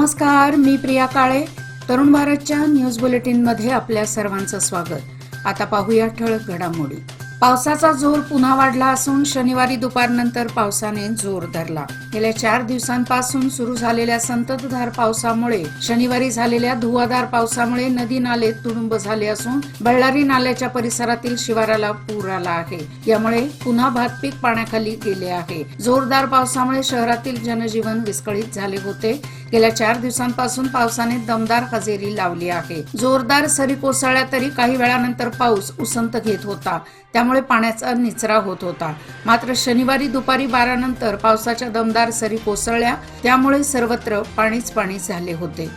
नमस्कार, मी प्रिया काळे. तरुण भारतच्या न्यूज बुलेटिनमध्ये आपल्या सर्वांचं स्वागत. आता पाहूया ठळक घडामोडी. पावसाचा जोर पुन्हा वाढला असून शनिवारी दुपारनंतर पावसाने जोर धरला. गेल्या 4 दिवसांपासून सुरू झालेल्या संततधार पावसामुळे शनिवारी झालेल्या धुवाधार पावसामुळे नदी नाले तुडुंब झाले असून बळ्ळारी नाल्याच्या परिसरातील शिवाराला पूर आला आहे. यामुळे पुन्हा भातपीक पाण्याखाली गेले आहे. जोरदार पावसामुळे शहरातील जनजीवन विस्कळीत झाले होते. गेल्या 4 दिवसांपासून पावसाने दमदार हजेरी लावली आहे. जोरदार सरी कोसळल्या तरी काही वेळानंतर पाऊस उसंत घेत होता, त्यामुळे पाण्याचा निचरा होत होता. मात्र शनिवारी दुपारी 12 नंतर पावसाच्या दमदार सरी कोसळल्या, त्यामुळे सर्वत्र पाणीच पाणी झाले होते.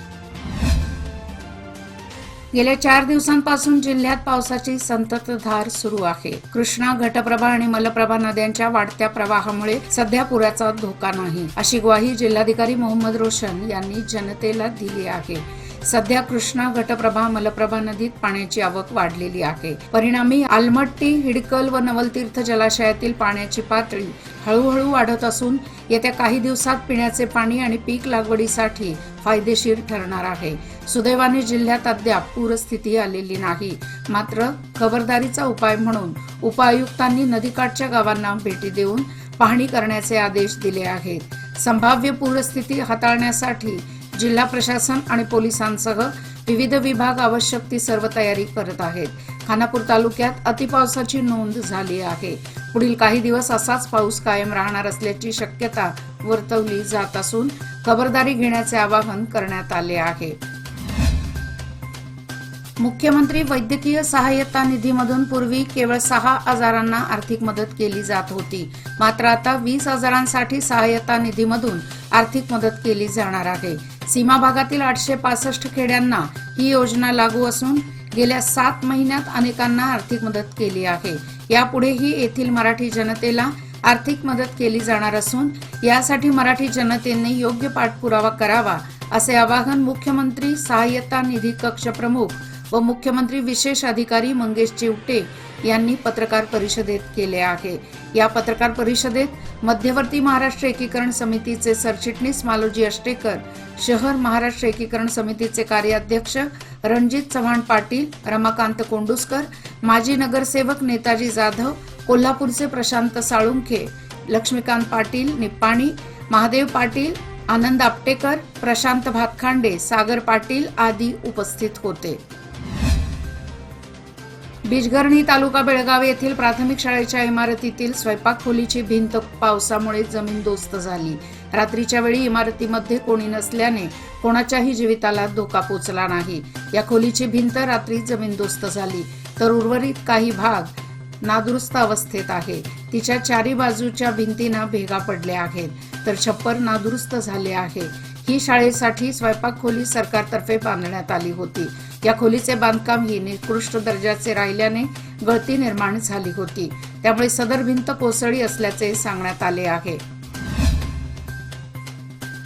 गेल्या 4 दिवसांपासून जिल्ह्यात पावसाची संततधार सुरू आहे. कृष्णा, घटप्रभा आणि मलप्रभा नद्यांच्या वाढत्या प्रवाहामुळे सध्या पुराचा धोका नाही, अशी ग्वाही जिल्हाधिकारी मोहम्मद रोशन यांनी जनतेला दिली आहे. सध्या कृष्णा, घटप्रभा, मलप्रभा नदीत पाण्याची आवक वाढलेली आहे. परिणामी आलमट्टी, हिडकल व नवलतीर्थ जलाशयातील पाण्याची पातळी हळूहळू वाढत असून येत्या काही दिवसात पिण्याचे पाणी आणि पीक लागवडीसाठी फायदेशीर ठरणार आहे. सुदैवाने जिल्ह्यात अद्याप पूरस्थिती आलेली नाही. मात्र खबरदारीचा उपाय म्हणून उपआयुक्तांनी नदीकाठच्या गावांना भेटी देऊन पाहणी करण्याचे आदेश दिले आहेत. संभाव्य पूरस्थिती हाताळण्यासाठी जिल्हा प्रशासन आणि पोलिसांसह विविध विभाग आवश्यक ती सर्व तयारी करत आहेत. खानापूर तालुक्यात अतिपावसाची नोंद झाली आहे. पुढील काही दिवस असाच पाऊस कायम राहणार असल्याची शक्यता वर्तवली जात असून खबरदारी घेण्याचे आवाहन करण्यात आले आहे. मुख्यमंत्री वैद्यकीय सहाय्यता निधीमधून पूर्वी केवळ 6 आजारांना आर्थिक मदत केली जात होती. मात्र आता 20 आजारांसाठी सहाय्यता निधीमधून आर्थिक मदत केली जाणार आहे. सीमा भागातील 865 खेड्यांना ही योजना लागू असून गेल्या 7 महिन्यात अनेकांना आर्थिक मदत केली आहे. यापुढेही येथील मराठी जनतेला आर्थिक मदत केली जाणार असून यासाठी मराठी जनतेने योग्य पाठपुरावा करावा, असे आवाहन मुख्यमंत्री सहाय्यता निधी कक्ष प्रमुख व मुख्यमंत्री विशेष अधिकारी मंगेश चिवटे यांनी पत्रकार परिषदेत केले आहे. या पत्रकार परिषदेत मध्यवर्ती महाराष्ट्र एकीकरण समितीचे सरचिटणीस मालोजी अष्टेकर, शहर महाराष्ट्र एकीकरण समितीचे कार्याध्यक्ष रणजित चव्हाण पाटील, रमाकांत कोंडुस्कर, माजी नगरसेवक नेताजी जाधव, कोल्हापूरचे प्रशांत साळुंखे, लक्ष्मीकांत पाटील निप्पाणी, महादेव पाटील, आनंद आपटेकर, प्रशांत भातखांडे, सागर पाटील आदी उपस्थित होते. बिजगर्णी तालुका बेळगाव येथील प्राथमिक शाळेच्या इमारतीतील स्वयंपाक खोलीची भिंत पावसामुळे जमीनदोस्त झाली. रात्रीच्या वेळी इमारतीमध्ये कोणी नसल्याने कोणाच्याही जीविताला धोका पोचला नाही. या खोलीची भिंत रात्री जमीनदोस्त झाली, तर उर्वरित काही भाग नादुरुस्त अवस्थेत आहे. तिच्या 4 बाजूच्या भिंतींना भेगा पडल्या आहेत, तर छप्पर नादुरुस्त झाले आहे. ही शाळेसाठी स्वयंपाक खोली सरकारतर्फे बांधण्यात आली होती. या खोलीचे बांधकाम ही निकृष्ट दर्जाचे राहिल्याने गळती निर्माण झाली होती. त्यामुळे सदर भिंत कोसळली असल्याचे सांगण्यात आले आहे.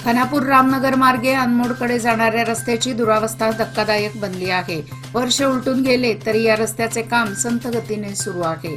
खानापूर रामनगर मार्गे अनमोडकडे जाणाऱ्या रस्त्याची दुरावस्था धक्कादायक बनली आहे. वर्ष उलटून गेले तरी या रस्त्याचे काम संथ गतीने सुरू आहे.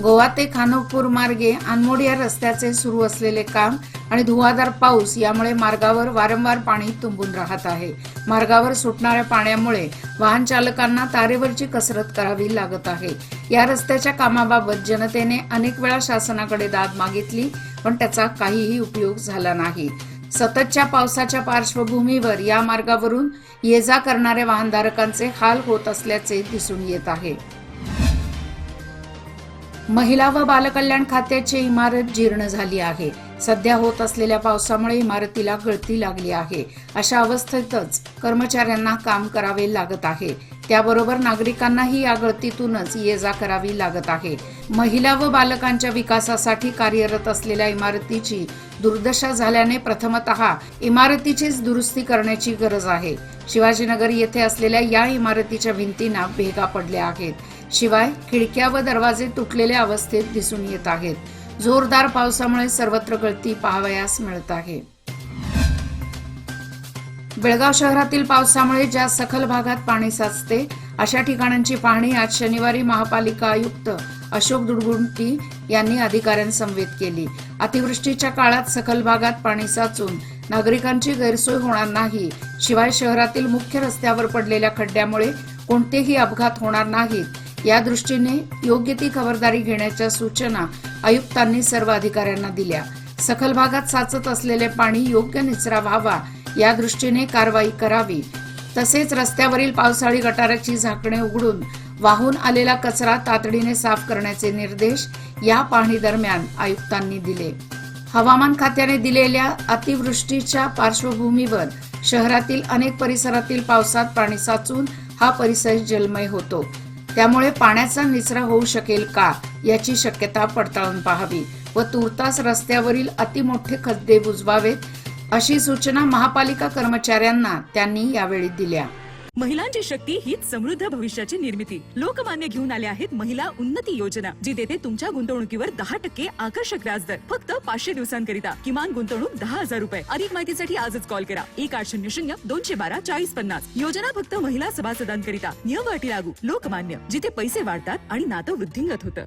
गोवा ते खानापूर मार्गे अनमोड या रस्त्याचे सुरू असलेले काम आणि धुवाधार पाऊस यामुळे मार्गावर वारंवार पाणी तुंबून राहत आहे. मार्गावर सुटणाऱ्या पाण्यामुळे वाहन चालकांना तारेवरची कसरत करावी लागत आहे. या रस्त्याच्या कामाबाबत जनतेने अनेक वेळा शासनाकडे दाद मागितली, पण त्याचा काहीही उपयोग झाला नाही. सततच्या पावसाच्या पार्श्वभूमीवर या मार्गावरून ये जा करणाऱ्या वाहनधारकांचे हाल होत असल्याचे दिसून येत आहे. महिला व बालकल्याण खात्याची इमारत जीर्ण झाली आहे. सध्या होत असलेल्या पावसामुळे इमारतीला गळती लागली आहे. अशा अवस्थेतच कर्मचाऱ्यांना काम करावे लागत आहे. त्याबरोबर नागरिकांनाही या गळतीतूनच ये जा करावी लागत आहे. महिला व बालकांच्या विकासासाठी कार्यरत असलेल्या इमारतीची दुर्दशा झाल्याने प्रथमतः इमारतीचीच दुरुस्ती करण्याची गरज आहे. शिवाजीनगर येथे असलेल्या या इमारतीच्या भिंतींना भेगा पडल्या आहेत. शिवाय खिडक्या व दरवाजे तुटलेल्या अवस्थेत दिसून येत आहेत. जोरदार पावसामुळे सर्वत्र गळती पाहावयास मिळत आहे. बेळगाव शहरातील पावसामुळे ज्या सखल भागात पाणी साचते अशा ठिकाणांची पाहणी आज शनिवारी महापालिका आयुक्त अशोक दुडगुंटी यांनी अधिकाऱ्यांसमवेत केली. अतिवृष्टीच्या काळात सखल भागात पाणी साचून नागरिकांची गैरसोय होणार नाही. शिवाय शहरातील मुख्य रस्त्यावर पडलेल्या खड्ड्यामुळे कोणतेही अपघात होणार नाहीत या दृष्टीने योग्य ती खबरदारी घेण्याच्या सूचना आयुक्तांनी सर्व अधिकाऱ्यांना दिल्या. सखल भागात साचत असलेले पाणी योग्य निचरा व्हावा या दृष्टीने कारवाई करावी. तसेच रस्त्यावरील पावसाळी गटाराची झाकणे उघडून वाहून आलेला कचरा तातडीने साफ करण्याचे निर्देश या पाहणी दरम्यान आयुक्तांनी दिले. हवामान खात्याने दिलेल्या अतिवृष्टीच्या पार्श्वभूमीवर शहरातील अनेक परिसरातील पावसात पाणी साचून हा परिसर जलमय होतो. त्यामुळे पाण्याचा निचरा होऊ शकेल का याची शक्यता पडताळून पाहावी व तुर्तास रस्त्यावरील अतिमोठे खड्डे बुजवावेत अशी सूचना महापालिका कर्मचाऱ्यांना त्यांनी यावेळी दिल्या. महिलांची शक्ती हीच समृद्ध भविष्याची निर्मिती. लोकमान्य घेऊन आले आहेत महिला उन्नती योजना, जी देते तुमच्या गुंतवणुकीवर 10% आकर्षक व्याजदर फक्त 500 दिवसांकरिता. किमान गुंतवणूक 10,000 रुपये. अधिक माहितीसाठी आजच कॉल करा 1800-212-4050. योजना फक्त महिला सभासदांकरिता. नियम व अटी लागू. लोकमान्य, जिथे पैसे वाढतात आणि नातं वृद्धिंगत होतं.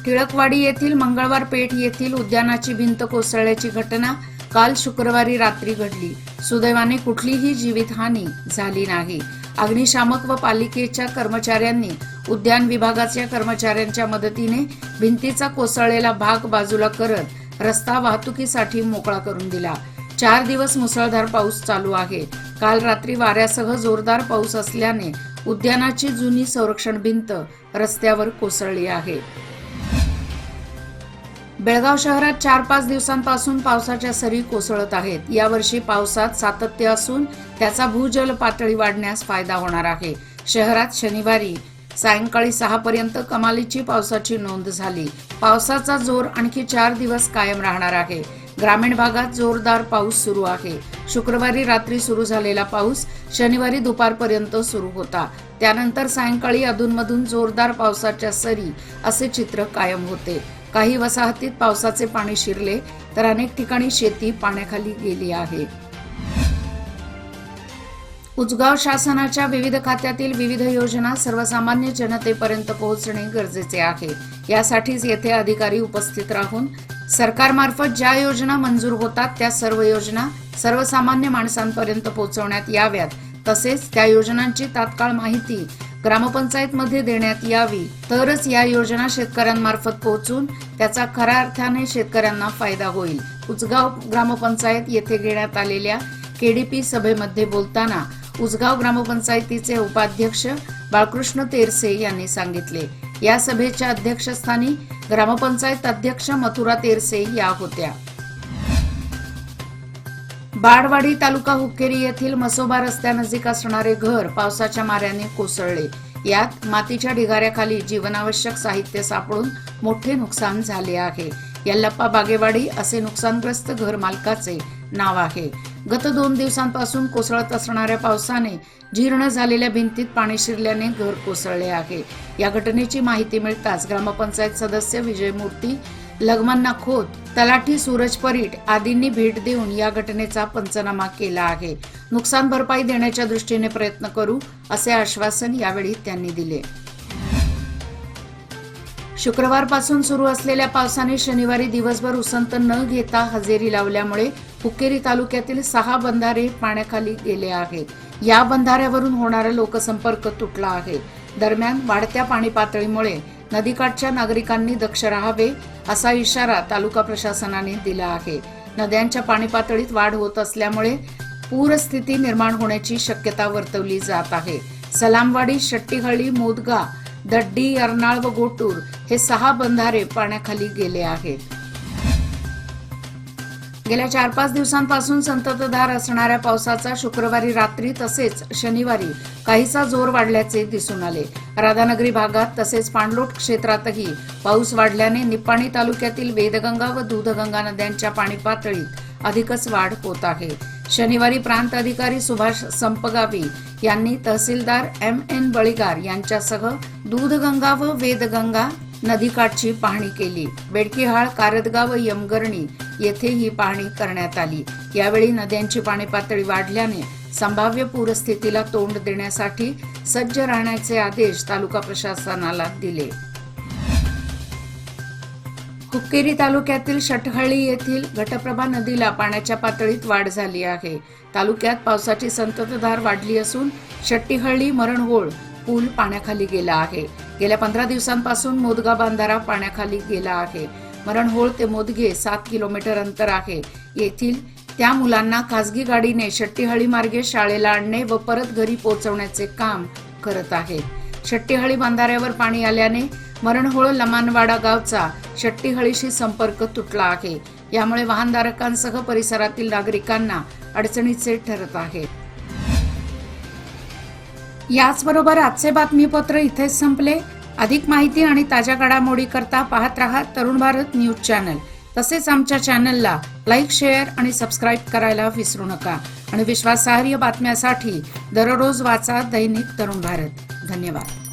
टिळकवाडी येथील मंगळवार पेठ येथील उद्यानाची भिंत कोसळल्याची घटना काल शुक्रवारी रात्री घडली. सुदैवाने कुठलीही जीवितहानी झाली नाही. अग्निशामक व पालिकेच्या कर्मचाऱ्यांनी उद्यान विभागाच्या कर्मचाऱ्यांच्या मदतीने भिंतीचा कोसळलेला भाग बाजूला करत रस्ता वाहतुकीसाठी मोकळा करून दिला. 4 दिवस मुसळधार पाऊस चालू आहे. काल रात्री वाऱ्यासह जोरदार पाऊस असल्याने उद्यानाची जुनी संरक्षण भिंत रस्त्यावर कोसळली आहे. बेळगाव शहरात 4-5 दिवसांपासून पावसाच्या सरी कोसळत आहेत. यावर्षी पावसात सातत्य असून त्याचा भूजल पातळी वाढण्यास फायदा होणार आहे. शहरात शनिवारी सायंकाळी 6 पर्यंत कमालीची पावसाची नोंद झाली. पावसाचा जोर आणखी 4 दिवस कायम राहणार आहे. ग्रामीण भागात जोरदार पाऊस सुरू आहे. शुक्रवारी रात्री सुरू झालेला पाऊस शनिवारी दुपारपर्यंत सुरू होता. त्यानंतर सायंकाळी अधूनमधून जोरदार पावसाच्या सरी असे चित्र कायम होते. काही वसाहतीत पावसाचे पाणी शिरले तर अनेक ठिकाणी शेती पाण्याखाली गेली आहे. उचगाव शासनाच्या विविध खात्यातील विविध योजना सर्वसामान्य जनतेपर्यंत पोहोचणे गरजेचे आहे. यासाठीच येथे अधिकारी उपस्थित राहून सरकारमार्फत ज्या योजना मंजूर होतात त्या सर्व योजना सर्वसामान्य माणसांपर्यंत पोहोचवण्यात याव्यात. तसेच त्या योजनांची तात्काळ माहिती ग्रामपंचायतमध्ये देण्यात यावी. तरच या योजना शेतकऱ्यांमार्फत पोहोचून त्याचा खऱ्या अर्थाने शेतकऱ्यांना फायदा होईल. उचगाव ग्रामपंचायत येथे घेण्यात आलेल्या केडीपी सभेमध्ये बोलताना उचगाव ग्रामपंचायतीचे उपाध्यक्ष बाळकृष्ण तेरसे यांनी सांगितले. या सभेच्या अध्यक्षस्थानी ग्रामपंचायत अध्यक्ष मथुरा तेरसे या होत्या. बाळवाडी तालुका हुक्केरी येथील मसोबा रस्त्यानजीक असणारे घर पावसाच्या माऱ्याने कोसळले. यात मातीच्या ढिगाऱ्याखाली जीवनावश्यक साहित्य सापडून मोठे नुकसान झाले आहे. यल्लप्पा बागेवाडी असे नुकसानग्रस्त घर मालकाचे नाव आहे. गत 2 दिवसांपासून कोसळत असणाऱ्या पावसाने जीर्ण झालेल्या भिंतीत पाणी शिरल्याने घर कोसळले आहे. या घटनेची माहिती मिळताच ग्रामपंचायत सदस्य विजय मूर्ती, लग्मन्ना खोत, तलाठी सूरज परीट आदींनी भेट देऊन या घटनेचा पंचनामा केला आहे. नुकसान भरपाई देण्याच्या दृष्टीने प्रयत्न करू असे आश्वासन यावेळी त्यांनी दिले. शुक्रवारपासून सुरू असलेल्या पावसाने शनिवारी दिवसभर उसंत न घेता हजेरी लावल्यामुळे हुक्केरी तालुक्यातील 6 बंधारे पाण्याखाली गेले आहेत. या बंधाऱ्यावरून होणारा लोकसंपर्क तुटला आहे. दरम्यान वाढत्या पाणी पातळीमुळे नदीकाठच्या नागरिकांनी दक्ष राहावे असा इशारा तालुका प्रशासनाने दिला आहे. नद्यांच्या पाणी पातळीत वाढ होत असल्यामुळे पूरस्थिती निर्माण होण्याची शक्यता वर्तवली जात आहे. सलामवाडी, शट्टीहळ्ळी, मोदगा, दड्डी, अर्नाळ व गोटूर हे 6 बंधारे पाण्याखाली गेले आहेत. गेल्या 4-5 दिवसांपासून संततधार असणाऱ्या पावसाचा शुक्रवारी रात्री तसेच शनिवारी काहीसा जोर वाढल्याचे दिसून आले. राधानगरी भागात तसेच पाणलोट क्षेत्रातही पाऊस वाढल्याने निपाणी तालुक्यातील वेदगंगा व दूधगंगा नद्यांच्या पाणी पातळीत अधिकच वाढ होत आहे. शनिवारी प्रांत अधिकारी सुभाष संपगावी यांनी तहसीलदार M.N. बळीगार यांच्यासह दूधगंगा व वेदगंगा नदीकाठची पाहणी केली. बेडकीहाळ, कारदगाव व यमगर्णी येथे ही पाहणी करण्यात आली. यावेळी नद्यांची पाणी पातळी वाढल्याने संभाव्य पूरस्थितीला तोंड देण्यासाठी सज्ज राहण्याचे आदेश तालुका प्रशासनाला दिले. हुक्केरी तालुक्यातील शटहळ्ळी येथील घटप्रभा नदीला पाण्याच्या पातळीत वाढ झाली आहे. तालुक्यात पावसाची संततधार वाढली असून शट्टीहळ्ळी मरणहोळ पूल पाण्याखाली गेला आहे. गेल्या 15 दिवसांपासून मोदगा बांधारा पाण्याखाली गेला आहे. मरणहोळ ते मोदगे 7 किलोमीटर अंतर आहे. येथील त्या मुलांना खासगी गाडीने शट्टीहळ्ळी मार्गे शाळेला आणणे व परत घरी पोहोचवण्याचे काम करत आहे. शट्टीहळ्ळी बांधाऱ्यावर पाणी आल्याने मरणहोळ लमानवाडा गावचा शट्टीहळ्ळीशी संपर्क तुटला आहे. यामुळे वाहनधारकांसह परिसरातील नागरिकांना अडचणीचे ठरत आहे. याचबरोबर आजचे बातमीपत्र इथेच संपले. अधिक माहिती आणि ताज्या घडामोडी करता पाहत रहा तरुण भारत न्यूज चॅनल. तसेच आमच्या चॅनलला लाईक, शेअर आणि सबस्क्राईब करायला विसरू नका. आणि विश्वासार्ह बातम्यासाठी दररोज वाचा दैनिक तरुण भारत. धन्यवाद.